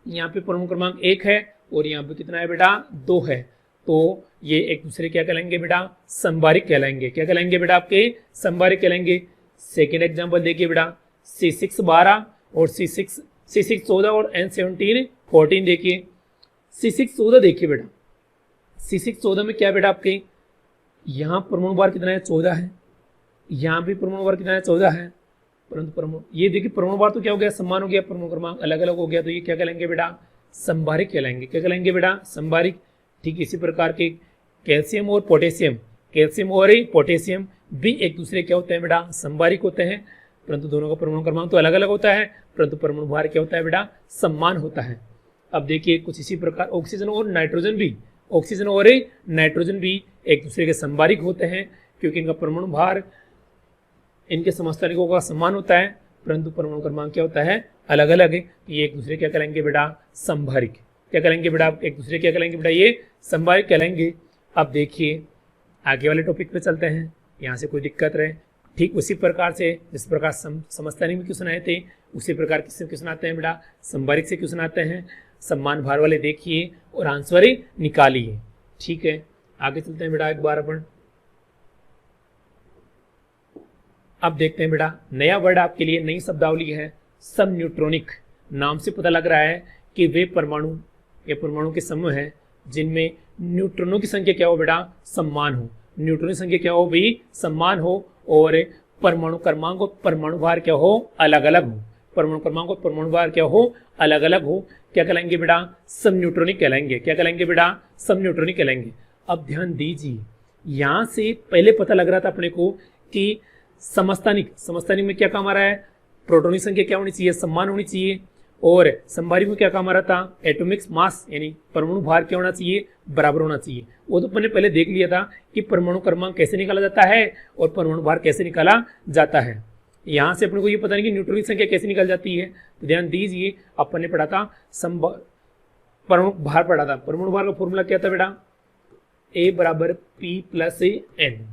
यहाँ पे परमाणु क्रमांक 1 है और यहाँ पे कितना है बेटा 2 है, तो ये एक दूसरे क्या कहलाएंगे बेटा संभारिक कहलाएंगे। क्या कहलाएंगे बेटा आपके संभारिक कहलाएंगे। सेकेंड एग्जाम्पल देखिए बेटा C612 और C614 और N1714 देखिए। C614 देखिए बेटा, C614 में क्या बेटा आपके यहाँ परमाणु भार कितना है 14 है, यहाँ भी परमाणु भार कितना है 14 है, परंतु परमाणु ये देखिए परमाणु भार तो क्या हो गया सम्मान हो गया, परमाणु क्रमांक अलग अलग हो गया, तो ये क्या कहलाएंगे बेटा संभारिक कहलाएंगे। क्या कहलाएंगे बेटा संभारिक। ठीक इसी प्रकार के कैल्शियम और पोटेशियम, कैल्शियम और पोटेशियम भी एक दूसरे क्या होते हैं बेटा संभारिक होते हैं, परंतु दोनों का परमाणु क्रमांक तो अलग अलग होता है, परंतु परमाणु भार क्या होता है बेटा सम्मान होता है। अब देखिए कुछ इसी प्रकार ऑक्सीजन और नाइट्रोजन भी, ऑक्सीजन और नाइट्रोजन भी एक दूसरे के संभारिक होते हैं, क्योंकि इनका परमाणु भार इनके समस्थानिकों का समान होता है, परंतु परमाणु क्रमांक क्या होता है अलग अलग है। ये एक दूसरे क्या कहलाएंगे बेटा संभारिक। क्या कहलाएंगे बेटा एक दूसरे क्या कहलाएंगे बेटा ये संभारिक कहलाएंगे। अब देखिए आगे वाले टॉपिक पे चलते हैं, यहाँ से कोई दिक्कत रहे ठीक उसी प्रकार से जिस प्रकार समस्थानिक में क्वेश्चन आए थे उसी प्रकार किससे क्वेश्चन आते हैं बेटा संभारिक से क्वेश्चन आते हैं। सम्मान भार वाले देखिए और आंसर निकालिए। ठीक है आगे चलते हैं बेटा एक बार अपन। अब देखते हैं बेटा नया वर्ड आपके लिए नई शब्दावली है सब न्यूट्रॉनिक। नाम से पता लग रहा है कि वे परमाणु या परमाणु के समूह हैं जिनमें न्यूट्रॉनों की संख्या क्या हो बेटा समान हो, न्यूट्रॉन की संख्या क्या हो भी समान हो और परमाणु क्रमांक और परमाणु भार क्या हो अलग अलग हो, परमाणु क्रमांक और परमाणु भार क्या हो अलग अलग हो। क्या कहलाएंगे बेटा सब न्यूट्रॉनिक कहलाएंगे। क्या कहलाएंगे बेटा सब न्यूट्रॉनिक कहलाएंगे। अब ध्यान दीजिए यहाँ से पहले पता लग रहा था अपने को कि समस्थानिक, समस्थानिक में क्या काम आ रहा है प्रोटॉन की संख्या क्या होनी चाहिए समान होनी चाहिए और समभारी में क्या काम आ रहा था, एटॉमिक मास यानी परमाणु भार क्या होना चाहिए, बराबर होना चाहिए। वो तो मैंने पहले देख लिया था कि परमाणु क्रमांक कैसे निकाला जाता है और परमाणु भार कैसे निकाला जाता है। यहाँ से अपने को ये पता नहीं कि न्यूट्रॉन की संख्या कैसे निकल जाती है, तो ध्यान दीजिए अपन ने पढ़ा था परमाणु भार पढ़ा था। परमाणु भार का फॉर्मूला क्या था बेटा, ए बराबर पी प्लस एन।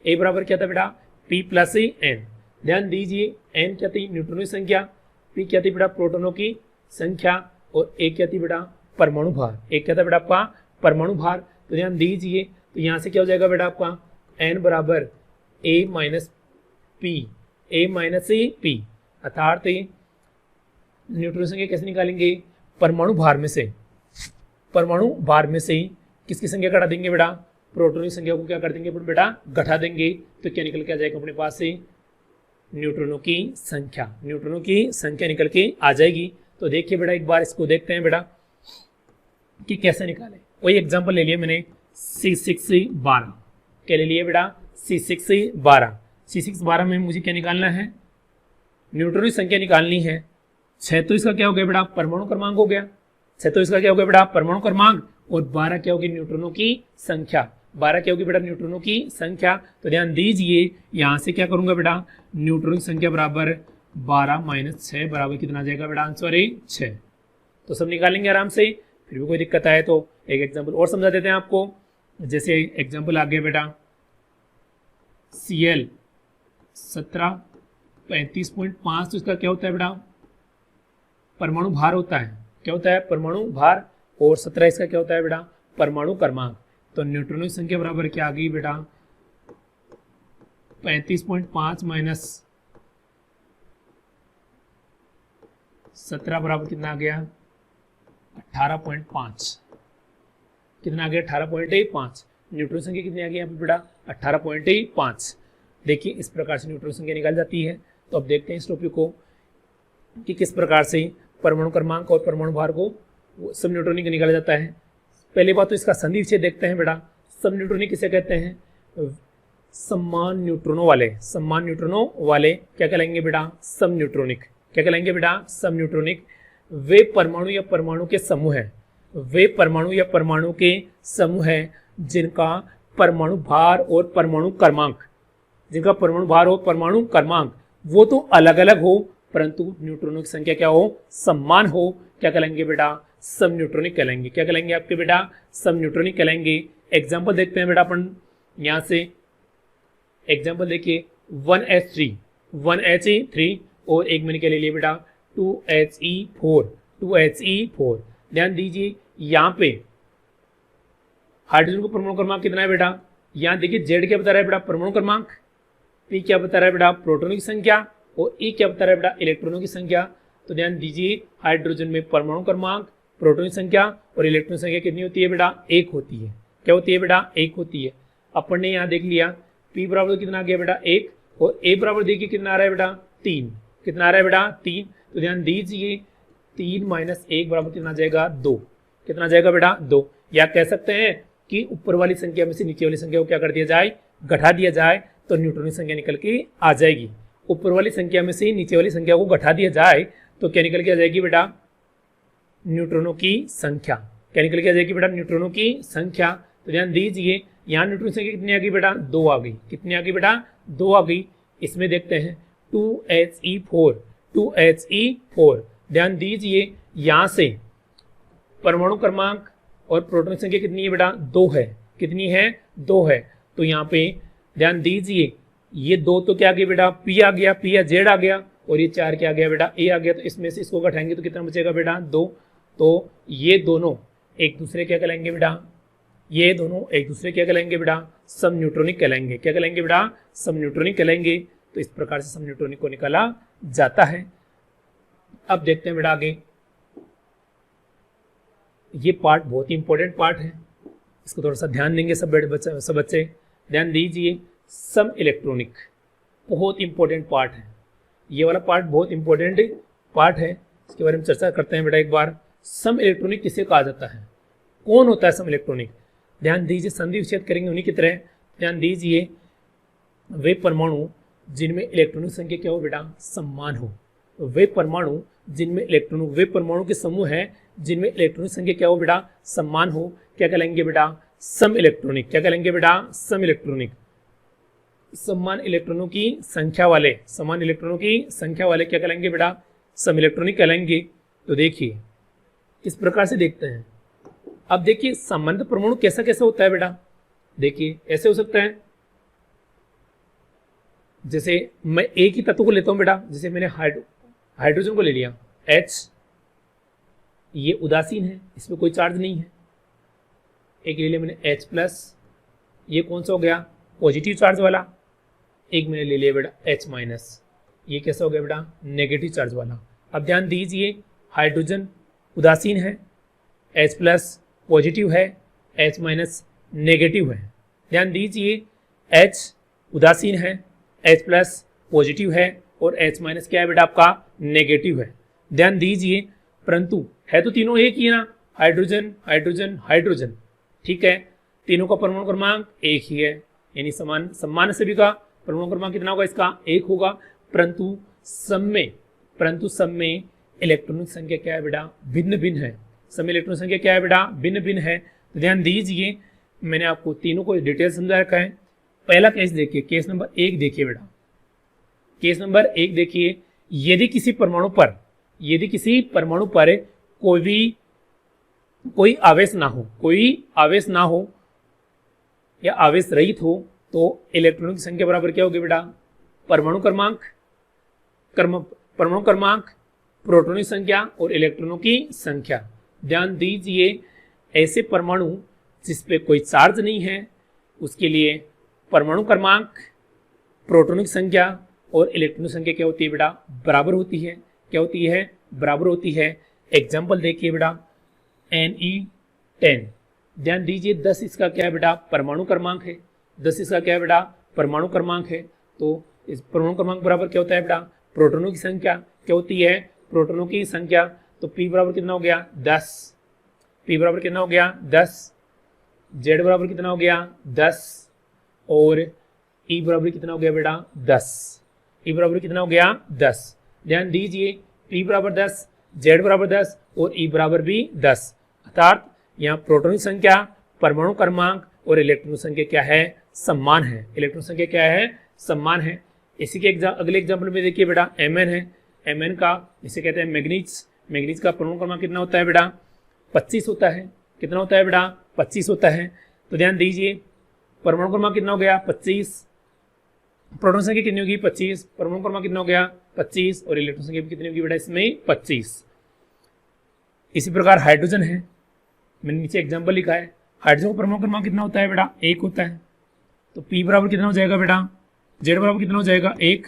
ए बराबर क्या था बेटा, पी प्लस एन। ध्यान दीजिए एन क्या थी, न्यूट्रॉनों की संख्या, पी क्या थी बेटा, प्रोटॉनों की संख्या, और ए क्या थी बेटा, परमाणु भार। एक क्या था बेटा आपका, परमाणु भार। तो ध्यान दीजिए तो यहाँ से क्या हो जाएगा बेटा आपका, एन बराबर ए माइनस पी, ए माइनस पी, अर्थात न्यूट्रॉन संख्या कैसे निकालेंगे, परमाणु भार में से, परमाणु भार में से किसकी संख्या घटा देंगे बेटा, प्रोटॉन की संख्या को क्या कर देंगे बेटा, घटा देंगे। तो क्या निकल के आ जाएगा अपने पास से, न्यूट्रॉनों की संख्या, न्यूट्रॉनों की संख्या निकल के आ जाएगी। तो देखिए बेटा एक बार इसको देखते हैं बेटा कि कैसे निकाले। वही एग्जांपल ले लिया मैंने C612, क्या ले लिया बेटा, C612। C612 में मुझे क्या निकालना है, न्यूट्रॉन की संख्या निकालनी है। 6 तो इसका क्या हो गया बेटा, परमाणु क्रमांक हो गया, 6 तो इसका क्या हो गया बेटा, परमाणु क्रमांक, और 12 क्या होगी, न्यूट्रॉनों की संख्या। 12 क्या होगी बेटा, न्यूट्रॉनों की संख्या। तो ध्यान दीजिए यहाँ से क्या करूंगा बेटा, न्यूट्रॉन की संख्या बराबर 12 माइनस 6 बराबर कितना आ जाएगा बेटा, आंसर है 6। तो सब निकालेंगे आराम से। फिर भी कोई दिक्कत आए तो एक एग्जाम्पल और समझा देते हैं आपको। जैसे एग्जाम्पल आ गया बेटा Cl 17 35.5, तो इसका क्या होता है बेटा, परमाणु भार होता है। क्या होता है, परमाणु भार, और 17 इसका क्या होता है बेटा, परमाणु क्रमांक। तो न्यूट्रॉनों की संख्या बराबर क्या आ गई बेटा, 35.5 माइनस 17 बराबर कितना आ गया, 18.5। कितना आ गया, 18.5। न्यूट्रॉन संख्या कितनी आ गई यहाँ पे बेटा, 18.5। देखिए इस प्रकार से न्यूट्रॉन संख्या निकाल जाती है। तो अब देखते हैं इस टॉपिक को कि किस प्रकार से परमाणु क्रमांक और परमाणु भार को सब न्यूट्रॉनिक निकाला जाता है। पहली बात तो इसका संधि विच्छेद देखते हैं बेटा। सब न्यूट्रॉनिक किसे कहते हैं, समान न्यूट्रॉनों वाले, समान न्यूट्रॉनों वाले क्या कहलाएंगे बेटा, सब न्यूट्रॉनिक। क्या कहलाएंगे बेटा, सब न्यूट्रॉनिक। वे परमाणु या परमाणु के समूह हैं, वे परमाणु या परमाणु के समूह हैं जिनका परमाणु भार और परमाणु क्रमांक, जिनका परमाणु भार और परमाणु क्रमांक वो तो अलग अलग हो परंतु न्यूट्रॉनों की संख्या क्या हो, समान हो। क्या कहलाएंगे बेटा, सब न्यूट्रॉनिक कहलाएंगे। क्या कहलाएंगे आपके बेटा, सब न्यूट्रॉनिक कहलाएंगे। एग्जाम्पल देखते हैं बेटा अपन यहाँ से। एग्जाम्पल देखिए 1H3 और एक मैंने क्या ले लिया बेटा 2He4। ध्यान दीजिए यहाँ पे हाइड्रोजन को परमाणु क्रमांक कितना है बेटा, यहाँ देखिए Z क्या बता रहा है बेटा, परमाणु क्रमांक, P क्या बता रहा है बेटा, प्रोटॉनों की संख्या, और E क्या बता रहा है बेटा, इलेक्ट्रॉनों की संख्या। तो ध्यान दीजिए हाइड्रोजन में परमाणु क्रमांक, प्रोटॉन की संख्या और इलेक्ट्रॉन संख्या कितनी होती है बेटा, 1 होती है। क्या होती है बेटा, 1 होती है। अपन ने यहाँ देख लिया P बराबर कितना आ गया बेटा 1, और A बराबर देखिए कितना आ रहा है बेटा 3। कितना आ रहा है बेटा 3। तो ध्यान दीजिए 3 माइनस 1 बराबर कितना आ जाएगा 2। कितना आ जाएगा बेटा 2। या कह सकते हैं कि ऊपर वाली संख्या में से नीचे वाली संख्या को क्या कर दिया जाए, घटा दिया जाए, तो न्यूट्रॉन की संख्या निकल के आ जाएगी। ऊपर वाली संख्या में से नीचे वाली संख्या को घटा दिया जाए तो क्या निकल के आ जाएगी बेटा, न्यूट्रॉनों की संख्या। क्या निकल के आ जाएगी बेटा, न्यूट्रॉनों की संख्या। तो ध्यान दीजिए यहाँ न्यूट्रॉन संख्या कितनी आ गई बेटा, 2 आ गई। कितनी आ गई बेटा, 2 आ गई। इसमें देखते हैं 2He4। ध्यान दीजिए यहाँ से परमाणु क्रमांक और प्रोटॉन की संख्या कितनी है बेटा, 2 है। कितनी है, 2 है। तो यहाँ पे ध्यान दीजिए ये 2 तो क्या आ गया बेटा, P आ गया, P या Z आ गया, और ये 4 क्या आ गया बेटा, A आ गया। तो इसमें से इसको घटाएंगे तो कितना बचेगा बेटा, 2। तो ये दोनों एक दूसरे क्या कहलाएंगे बेटा, ये दोनों एक दूसरे क्या कहलाएंगे बेटा, सब न्यूट्रॉनिक कहलाएंगे। क्या कहलाएंगे बेटा, सब न्यूट्रॉनिक कहलाएंगे। तो इस प्रकार से सब न्यूट्रॉनिक को निकाला जाता है। अब देखते हैं बेटा आगे, ये पार्ट बहुत ही इंपॉर्टेंट पार्ट है, इसको थोड़ा सा ध्यान देंगे सब बच्चे। ध्यान दीजिए सम इलेक्ट्रॉनिक बहुत इंपॉर्टेंट पार्ट है। ये वाला पार्ट बहुत इंपॉर्टेंट पार्ट है, इसके बारे में चर्चा करते हैं बेटा एक बार। सम इलेक्ट्रॉनिक किसे कहा जाता है, कौन होता है सम इलेक्ट्रॉनिक। ध्यान दीजिए संधि विच्छेद करेंगे उन्हीं की तरह। ध्यान दीजिए वे परमाणु जिनमें इलेक्ट्रॉनिक संख्या क्या हो बेटा, समान हो। वे परमाणु जिनमें इलेक्ट्रॉनों, वे परमाणु के समूह हैं जिनमें इलेक्ट्रॉनिक संख्या क्या हो बेटा, समान हो, क्या कहलाएंगे बेटा, सम इलेक्ट्रॉनिक। क्या कहलाएंगे बेटा, सम इलेक्ट्रॉनिक। समान इलेक्ट्रॉनों की संख्या वाले, समान इलेक्ट्रॉनों की संख्या वाले क्या कहलाएंगे बेटा, सम इलेक्ट्रॉनिक कहलाएंगे। तो देखिए इस प्रकार से देखते हैं। अब देखिए संबंध परमाणु कैसा कैसा होता है बेटा, देखिए ऐसे हो सकता है, जैसे मैं एक ही तत्व को लेता हूं बेटा, जैसे मैंने हाइड्रोजन को ले लिया H, ये उदासीन है, इसमें कोई चार्ज नहीं है। एक ले लिया मैंने H प्लस, ये कौन सा हो गया, पॉजिटिव चार्ज वाला। एक मैंने ले लिया बेटा H माइनस, ये कैसा हो गया बेटा, नेगेटिव चार्ज वाला। अब ध्यान दीजिए हाइड्रोजन उदासीन है, H प्लस पॉजिटिव है, H माइनस नेगेटिव है। ध्यान दीजिए H उदासीन है, H प्लस पॉजिटिव है और H माइनस क्या है बेटा आपका, नेगेटिव है। ध्यान दीजिए परंतु है तो तीनों एक ही है ना, हाइड्रोजन हाइड्रोजन हाइड्रोजन, ठीक है, तीनों का परमाणु क्रमांक एक ही है, यानी समान सभी का परमाणु क्रमांक कितना होगा, इसका एक होगा। परंतु सब में इलेक्ट्रॉनिक संख्या क्या है बेटा, भिन्न भिन्न है। सब में इलेक्ट्रॉनिक संख्या क्या है बेटा, भिन्न भिन्न है। तो ध्यान दीजिए मैंने आपको तीनों को डिटेल समझा रखा है। पहला केस देखिए, केस नंबर 1 देखिए बेटा, केस नंबर 1 देखिए, यदि किसी परमाणु पर कोई आवेश ना हो या आवेश रहित हो तो इलेक्ट्रॉनों की संख्या बराबर क्या होगी बेटा, परमाणु क्रमांक, प्रोटॉनों की संख्या और इलेक्ट्रॉनों की संख्या। ध्यान दीजिए ऐसे परमाणु जिस पे कोई चार्ज नहीं है उसके लिए परमाणु क्रमांक, प्रोटॉनों की संख्या और इलेक्ट्रॉनों की संख्या क्या होती है बेटा, बराबर होती है। क्या होती है, बराबर होती है। एग्जाम्पल देखिए बेटा Ne10, ध्यान दीजिए 10 इसका क्या है बेटा, परमाणु क्रमांक है। 10 इसका क्या है बेटा, परमाणु क्रमांक है। तो इस परमाणु क्रमांक बराबर क्या होता है बेटा, प्रोटॉनों की संख्या। क्या होती है, प्रोटॉनों की संख्या। तो P बराबर कितना हो गया, 10। P बराबर कितना हो गया, 10। Z बराबर कितना हो गया, 10। और E बराबर कितना हो गया बेटा, 10। E बराबर कितना हो गया, 10। ध्यान दीजिए P बराबर 10, Z बराबर 10 और E बराबर भी 10। अर्थात यहाँ प्रोटॉन संख्या, परमाणु क्रमांक और इलेक्ट्रॉन संख्या क्या है, समान है। इलेक्ट्रॉन संख्या क्या है, समान है। इसी के अगले एग्जाम्पल में देखिए बेटा Mn है। Mn का इसे कहते हैं मैग्नीज का परमाणु क्रमांक कितना होता है बेटा, 25 होता है। कितना होता है बेटा, 25 होता है। तो ध्यान दीजिए परमाणु क्रमांक कितना हो गया, 25। प्रोटॉन संख्या कितनी होगी, 25। परमाणु क्रमांक कितना हो गया, 25 और इलेक्ट्रॉन संख्या कितनी होगी बेटा इसमें, 25। इसी प्रकार हाइड्रोजन है, मैंने नीचे एग्जाम्पल लिखा है। हाइड्रोजन का परमाणु क्रमांक कितना होता है बेटा, 1 होता है। तो P बराबर कितना हो जाएगा बेटा, Z बराबर कितना हो जाएगा, 1।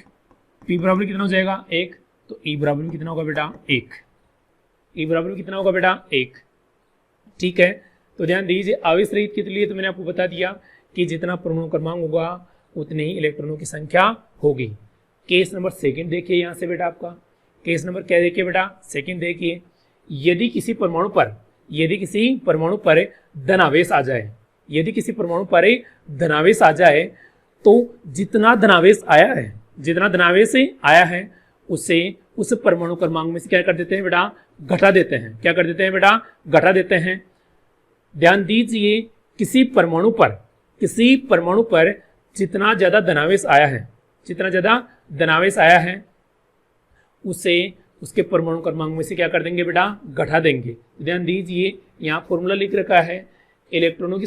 P बराबर कितना हो जाएगा, 1। तो E बराबर में कितना होगा बेटा, 1। E बराबर में कितना होगा बेटा, 1। ठीक है। तो ध्यान दीजिए आवेश रहित के लिए तो मैंने आपको बता दिया कि जितना परमाणु क्रमांक होगा उतनी ही इलेक्ट्रॉनों की संख्या होगी। केस नंबर 2 देखिए यहाँ से बेटा, आपका केस नंबर क्या देखिए बेटा, 2 देखिए। यदि किसी परमाणु पर धनावेश आ जाए, यदि किसी परमाणु पर धनावेश आ जाए तो जितना धनावेश आया है उसे उस परमाणु क्रमांक में से क्या कर देते हैं बेटा, घटा देते हैं। क्या कर देते हैं बेटा, घटा देते हैं। ध्यान दीजिए किसी परमाणु पर जितना ज्यादा धनावेश आया है उसे उसके परमाणु क्रमांक में से क्या कर देंगे बेटा, घटा देंगे। ध्यान दीजिए यहाँ फॉर्मूला लिख रखा है, इलेक्ट्रॉनों की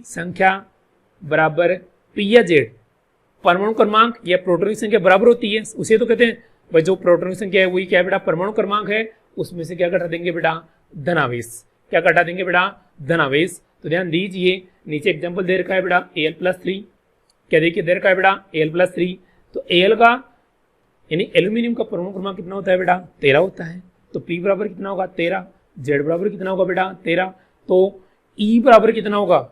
संख्या बराबर P या Z, परमाणु क्रमांक या प्रोटॉन की संख्या बराबर होती है। उसे तो कहते हैं भाई जो प्रोटॉन की संख्या है वही क्या है बेटा, परमाणु क्रमांक है, उसमें से क्या घटा देंगे बेटा, धनावेश। क्या घटा देंगे बेटा, धनावेश। तो ध्यान दीजिए नीचे एग्जाम्पल दे रखा है बेटा Al+3। क्या देखिए दे रखा है बेटा Al+3। तो Al का यानी एल्यूमिनियम का परमाणु क्रमांक कितना होता है बेटा, 13 होता है। तो P बराबर कितना होगा, 13। Z बराबर कितना होगा बेटा, 13। तो E बराबर कितना होगा,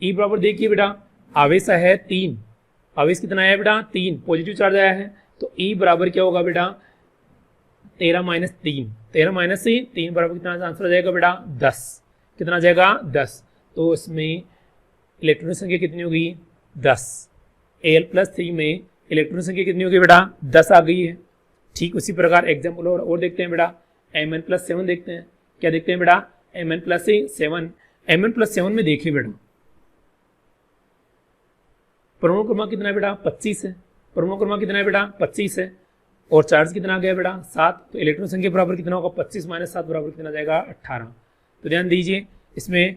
E बराबर देखिए बेटा आवेश है 3, आवेश कितना आया बेटा, 3 पॉजिटिव चार्ज आया है। तो E बराबर क्या होगा बेटा, 13 - 3, 13 - 3 बराबर कितना आंसर आ जाएगा बेटा, 10। कितना आ जाएगा, 10। तो इसमें इलेक्ट्रॉन संख्या कितनी होगी, 10। Al+3 में इलेक्ट्रॉन संख्या कितनी होगी बेटा, 10 आ गई है। ठीक उसी प्रकार एग्जाम्पल और देखते हैं बेटा, Mn+7 देखते हैं। क्या देखते हैं बेटा, Mn+7। Mn+7 में देखिए बेटा, परमाणु क्रमांक कितना है बेटा, 25 है। परमाणु क्रमांक कितना है बेटा, 25 है। और चार्ज कितना आ गया बेटा, 7। तो इलेक्ट्रॉन संख्या बराबर कितना होगा, 25 - 7 बराबर कितना जाएगा, 18। तो ध्यान दीजिए, इसमें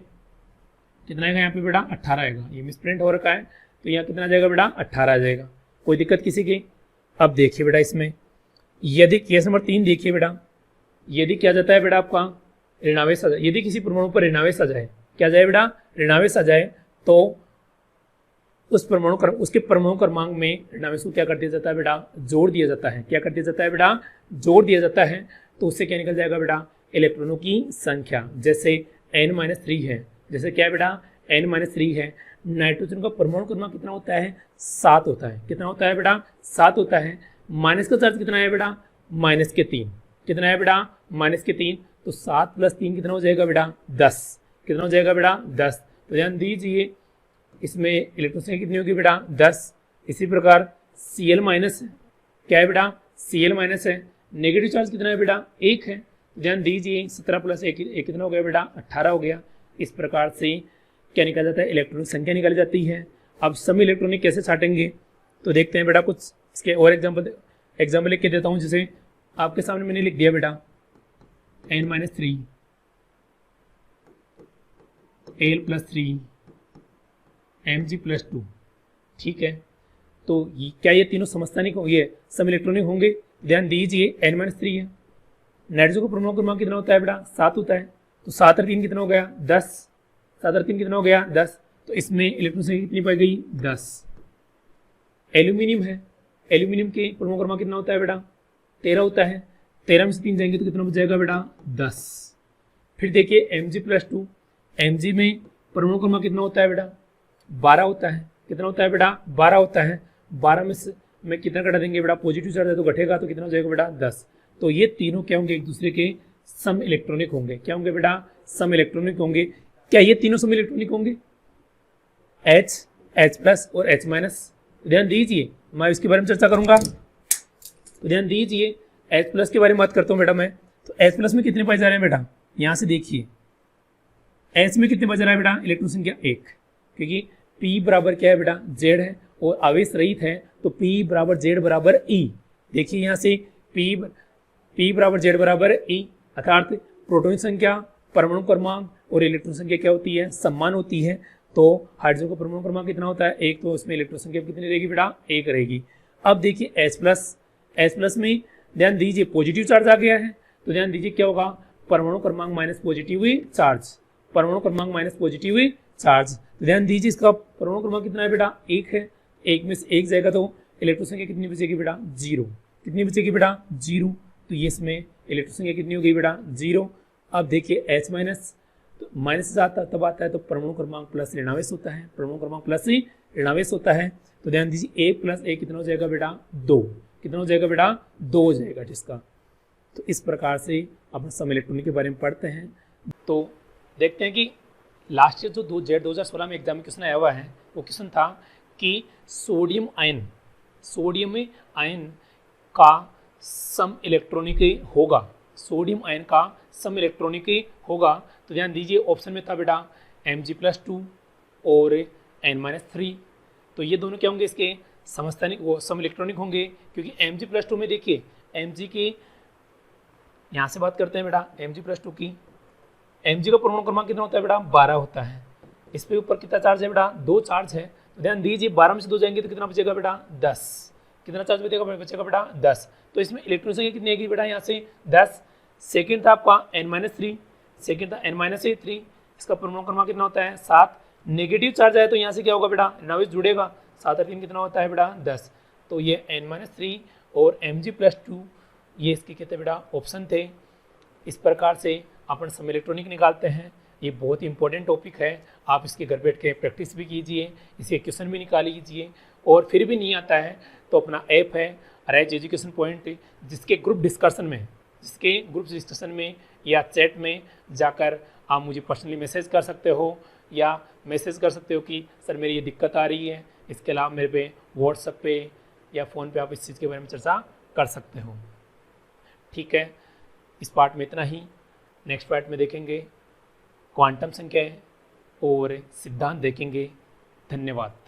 कितना आएगा यहाँ पे बेटा, 18 आएगा। ये मिसप्रिंट हो रखा है, तो यहाँ कितना आ जाएगा बेटा, 18 आ जाएगा। कोई दिक्कत किसी की? अब देखिए बेटा, इसमें यदि केस नंबर 3 देखिए बेटा, यदि क्या जाता है बेटा आपका ऋणावेश आ जाए, यदि किसी परमाणु पर ऋणावेश आ जाए, क्या जाए बेटा, ऋणावेश आ जाए, तो उस परमाणु उसके परमाणु क्रमांक में ऋणावेश को क्या कर दिया जाता है बेटा, जोड़ दिया जाता है। क्या कर दिया जाता है बेटा, जोड़ दिया जाता है। तो उससे क्या निकल जाएगा बेटा, इलेक्ट्रॉनों की संख्या। जैसे N-3 है, जैसे क्या है बेटा, N-3 है। नाइट्रोजन का परमाणु क्रमांक कितना होता है, 7 होता है। कितना होता है बेटा, 7 होता है। माइनस का चार्ज कितना है बेटा, -3। कितना है बेटा, -3। तो 7 + 3 कितना हो जाएगा बेटा, 10। कितना हो जाएगा बेटा, 10। तो ध्यान दीजिए, इसमें इलेक्ट्रॉन संख्या कितनी होगी बेटा, 10। इसी प्रकार Cl- क्या है बेटा, Cl- है। नेगेटिव चार्ज कितना है बेटा, 1 है। ध्यान दीजिए, 17 + 1 कितना हो गया बेटा, 18 हो गया। इस प्रकार से क्या निकल जाता है, इलेक्ट्रॉनिक संख्या निकाली जाती है। अब सम इलेक्ट्रॉनिक कैसे छाटेंगे, तो देखते हैं बेटा। कुछ इसके और एग्जाम्पल लिख के देता हूँ। जैसे आपके सामने मैंने लिख दिया बेटा, N-3 Al+3 Mg+2, ठीक है। तो क्या ये तीनों समस्थानिक ये सम इलेक्ट्रॉनिक होंगे? ध्यान दीजिए, N-3 है। नाइट्रोजन का परमाणु क्रमांक कितना होता है बेटा, 7 होता है। तो 7 और 3 कितना हो गया, 10। 7 और 3 कितना हो गया, 10। तो इसमें इलेक्ट्रॉन संख्या कितनी पाई गई, 10। एल्यूमिनियम है, एल्यूमिनियम के परमाणु क्रमांक कितना होता है बेटा, 13 होता है। 13 में से 3 जाएंगे तो कितना बच जाएगा बेटा, 10। फिर देखिए Mg+2, Mg में परमाणु क्रमांक कितना होता है बेटा, 12 होता है। कितना होता है बेटा, 12 होता है। 12 में से में कितना घटा देंगे बेटा, पॉजिटिव चार्ज है तो घटेगा, तो कितना हो जाएगा बेटा, 10। तो ये तीनों क्या होंगे, एक दूसरे के सम इलेक्ट्रॉनिक होंगे। क्या होंगे बेटा, सम इलेक्ट्रॉनिक होंगे। क्या ये तीनों सम इलेक्ट्रॉनिक होंगे, H, H+ और H-। ध्यान दीजिए, मैं इसके बारे में चर्चा करूंगा। तो ध्यान दीजिए, H+ के बारे में बात करता हूँ बेटा मैं। तो H+ में कितने पाए जा रहे हैं बेटा, यहाँ से देखिए, H में कितने पाए जा रहा है बेटा, इलेक्ट्रॉन संख्या 1। क्योंकि P बराबर क्या है बेटा, Z है और आवेश रहित है, तो P बराबर Z बराबर E। देखिए यहाँ से P बराबर Z बराबर E, अर्थात प्रोटॉन संख्या, परमाणु क्रमांक और इलेक्ट्रॉन संख्या क्या होती है, समान होती है। तो हाइड्रोजन का परमाणु क्रमांक कितना होता है, 1। तो उसमें इलेक्ट्रॉन संख्या कितनी रहेगी बेटा, 1 रहेगी। अब देखिए H+ में ध्यान दीजिए, पॉजिटिव चार्ज आ गया है। तो ध्यान दीजिए क्या होगा, परमाणु क्रमांक माइनस पॉजिटिव चार्ज, परमाणु क्रमांक माइनस पॉजिटिव चार्ज। तो ध्यान दीजिए, इसका परमाणु क्रमांक कितना है बेटा, 1 है। 1 में से 1 जाएगा तो इलेक्ट्रॉन संख्या कितनी बचेगी बेटा, 0। कितनी बचेगी बेटा, 0। तो ये इसमें इलेक्ट्रॉन संख्या कितनी हो गई बेटा, 0। अब देखिए H-, तो माइनस तब आता है तो परमाणु क्रमांक प्लस ऋणावेश होता है, परमाणु क्रमांक प्लस ऋणावेश होता है। तो ध्यान दीजिए, A+A कितना हो जाएगा बेटा, 2। कितना हो जाएगा बेटा, 2 हो जाएगा जिसका। तो इस प्रकार से अपन सम इलेक्ट्रॉनिक के बारे में पढ़ते हैं। तो देखते हैं कि लास्ट ईयर जो 2016 में एग्जाम में क्वेश्चन आया हुआ है, वो क्वेश्चन था कि सोडियम आयन का सम इलेक्ट्रॉनिक होगा, सोडियम आयन का सम इलेक्ट्रॉनिक होगा। तो ध्यान दीजिए, ऑप्शन में था बेटा Mg+2 और N-3। तो ये दोनों क्या होंगे, इसके समस्थानिक वो सम इलेक्ट्रॉनिक होंगे। क्योंकि Mg+2 में देखिए, Mg की यहाँ से बात करते हैं बेटा, Mg+2 की, Mg का परमाणु क्रमांक कितना होता है बेटा, 12 होता है। इस पे ऊपर कितना चार्ज है बेटा, 2 चार्ज है। तो ध्यान दीजिए, 12 में से 2 जाएंगे तो कितना बचेगा बेटा, 10। कितना चार्ज बचेगा बेटा, 10। तो इसमें इलेक्ट्रॉन संख्या कितनी आएगी बेटा, यहाँ से 10। सेकेंड था आपका N-3, सेकेंड था N-3। इसका परमाणु क्रमांक कितना होता है, 7। नेगेटिव चार्ज है तो यहाँ से क्या होगा बेटा, ऋणावेश जुड़ेगा। 7 और 3 कितना होता है बेटा, 10। तो ये N-3 और Mg+2 ये इसके कहते हैं बेटा ऑप्शन थे। इस प्रकार से अपन सम इलेक्ट्रॉनिक निकालते हैं। ये बहुत ही इंपॉर्टेंट टॉपिक है, आप इसके घर बैठ के प्रैक्टिस भी कीजिए, इसके क्वेश्चन भी निकाल लीजिए। और फिर भी नहीं आता है तो अपना ऐप है अराइज एजुकेशन पॉइंट, जिसके ग्रुप डिस्कशन में या चैट में जाकर आप मुझे पर्सनली मैसेज कर सकते हो, या मैसेज कर सकते हो कि सर मेरी ये दिक्कत आ रही है। इसके अलावा मेरे पे व्हाट्सएप पे या फ़ोन पे आप इस चीज़ के बारे में चर्चा कर सकते हो। ठीक है, इस पार्ट में इतना ही। नेक्स्ट पार्ट में देखेंगे क्वांटम संख्याएं और सिद्धांत देखेंगे। धन्यवाद।